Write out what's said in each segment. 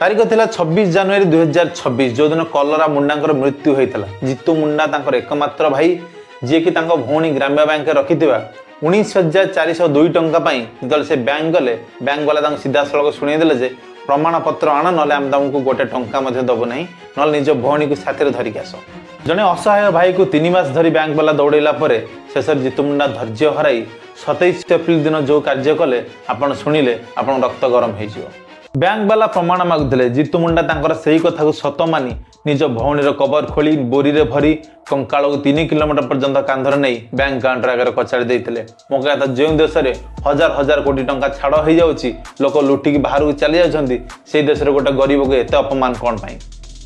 तारीख थिला 26 जनवरी 2026 जो दिन कलरा मुंडा मृत्यु होता। जीतू मुंडा एकमात्र भाई जी कि भौणी ग्राम्य बैंक रखिथिबा 19,402 टंका जो से बैंक गले बैंक वाला सीधा सड़क शुणेदेले जे प्रमाण पत्र आण ना आम तुमको गोटे टंका दबु ना ना निज भौणी को साथी धरिक आस। जड़े असहाय भाई को 3 मास धरी बैंक वाला दौड़ेला शेष जीतू मुंडा धैर्य हराई 27 एप्रिल दिन जो कार्य कले आपण शुणिले आपण रक्त गरम हो। बैंक वाला प्रमाण मागुले जीतू मुंडा से कथा को सत मानी निज भौणीर कबर खोली बोरी रे भरी कंकाल को 3 किलोमीटर पर्यंत कांधर नहीं बैंक काउंटर आगे कचाड़ी देते। मो कहता जो देश में हजार हजार कोटी टंका छाड़ हो जाऊँगी लोक लुटिकी बाहर चली जाती से देश में गोटे गरीब को एत अपमान कौन पाई।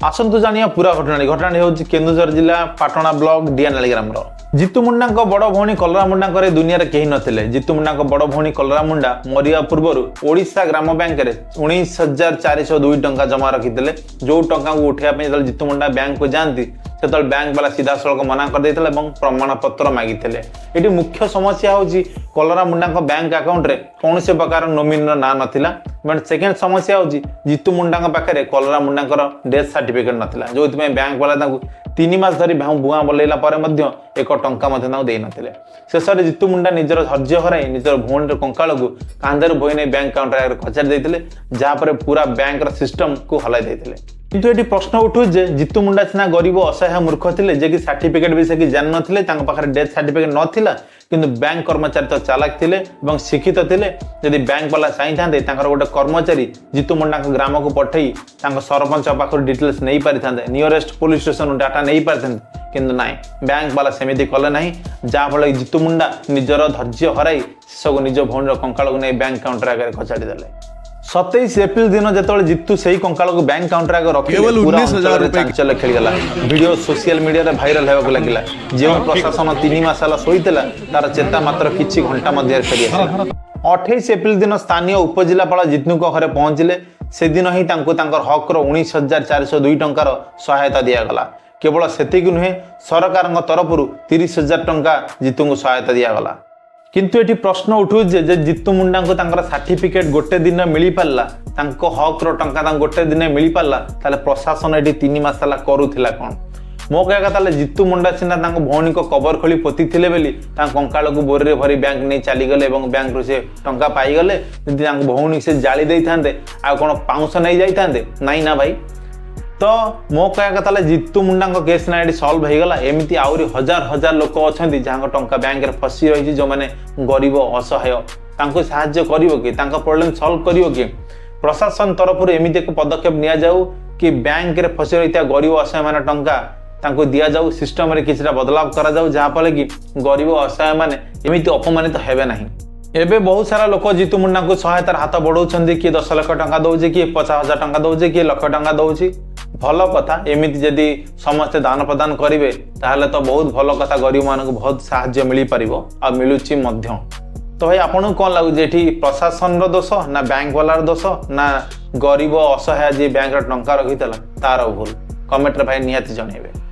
आसतु जानिया पूरा घटना हूँ केन्दुझर जिला पाटणा ब्लॉक डियानाली ग्राम। जीतू मुंडा बड़ भौणी कलरा मुंडा दुनिया रे कहीं नथिले। जीतू मुंडा बड़ भौणी कलरा मुंडा मरिया पूर्व ओडिशा ग्राम बैंक रे 19,402 टंका जमा रखिते। जो टंका को उठाइबा जीतू मुंडा बैंक को जाती से बैंक वाला सीधा सड़क मना कर देते प्रमाण पत्र मागिते। ये मुख्य समस्या हूँ कलरा मुंडा बैंक अकाउंट रे कौन से प्रकार नोमिन ना नाला। बट सेकेंड समस्या हूँ जीतू मुंडा पाखे कलरा मुंडा डेथ सर्टिफिकेट नाला जो बैंक वाला 3 मास धरी बुआ बोलेला एक टंका नथिले। शेष में जीतू मुंडा निजर धैर्य हराई निजर भौणी कंकाल को कांधर बोई नहीं बैंक काउंटर आगे कचाड़ी देते जहाँपर पूरा बैंक सिस्टम को हलाई देते। किंतु ये प्रश्न उठू जे जीतू मुंडा सीना गरीब असहाय मूर्ख थे जे कि सर्टिफिकेट भी से जान नथिले पाखे डेथ सर्टिफिकेट नथिला किंतु बैंक कर्मचारी तो चालाक थे और शिक्षित थे। जदि बैंक वाला चाहिए गोटे कर्मचारी जीतू मुंडा ग्राम को पठई सरपंच पाख डिटेल्स नहीं पारि था नियरेस्ट पुलिस स्टेशन डाटा नहीं पारि किंतु नाई बैंक वाला सेमिति कले ना जहाँफल जीतू मुंडा निजर धैर्य हराई शेष निज भौणी कंकाल को नहीं बैंक काउंटर आगे कचाड़ी देले। 27 एप्रिल दिन जो जीतू से कंकाल को बैंक काउंटर आगे रखी चांचल्य खेलगला। वीडियो सोशल मीडिया भाइराल होगा लगे जो प्रशासन 3 मास शोता तार चेता मात्र किछि घंटा मध्य फेरी आसला। 28 एप्रिल दिन स्थानीय उपजिलापाल जीतू घरे पहुंचले से दिन ही हक्र 19,402 टंकार सहायता दिगला। केवल सेतिक नुहे सरकार तरफ 30,000 टंका जीतू को सहायता दिगला। किंतु ये प्रश्न उठू जे जीतू मुंडा को सर्टिफिकेट गोटे दिन मिल पारा हक्र टंका गोटे दिन मिल पारा प्रशासन ये 3 मास करूला कौन। मो कह जीतू मुंडा सीना भौणी को कबर खोली पोती थे बोली कंकाल को बोरी रे भरी बैंक नहीं चलीगले बैंक से टंका पाईगले जदि भौणी से जाली दे था आ कौन पाउंस नहीं जाते नाई ना भाई। तो मो कह जीतू मुंडा केस ना ये सल्व होगला। एमती आहरी हजार हजार लोक अच्छा जहाँ टंका बैंक फसी रही जो मैंने गरीब असहाय साहाय्य कर प्रोब्लेम सल्व कर प्रशासन तरफ एमती एक पदक्षेप नि जाऊ कि बैंक रे फसी रही गरीब असहाय मान टंका दि जाऊ सिस्टम रे किछटा बदलाव करा जाऊ जहाँफल कि गरीब असहाय माने एमती अपमानित हेबे नहीं। एबे बहुत सारा लोक जीतू मुंडा को सहायतार हाथ बढ़ाऊँ किए 10 लाख टंका दौचे किए 50,000 टंका दौचे किए लाख टंका दौची भल कथा। एमती जदि समस्ते दान प्रदान करेंगे ताहले तो बहुत भल कथा गरीब मान बहुत साहाय्य मिल पार आ मिलूची मध्य। तो भाई आपन कौन लगुच ये प्रशासन दोष ना बैंक वालार दोष ना गरीब असहाय जी बैंक टंका रखी तार भूल कमेंट रे भाई निहाती जणेबे।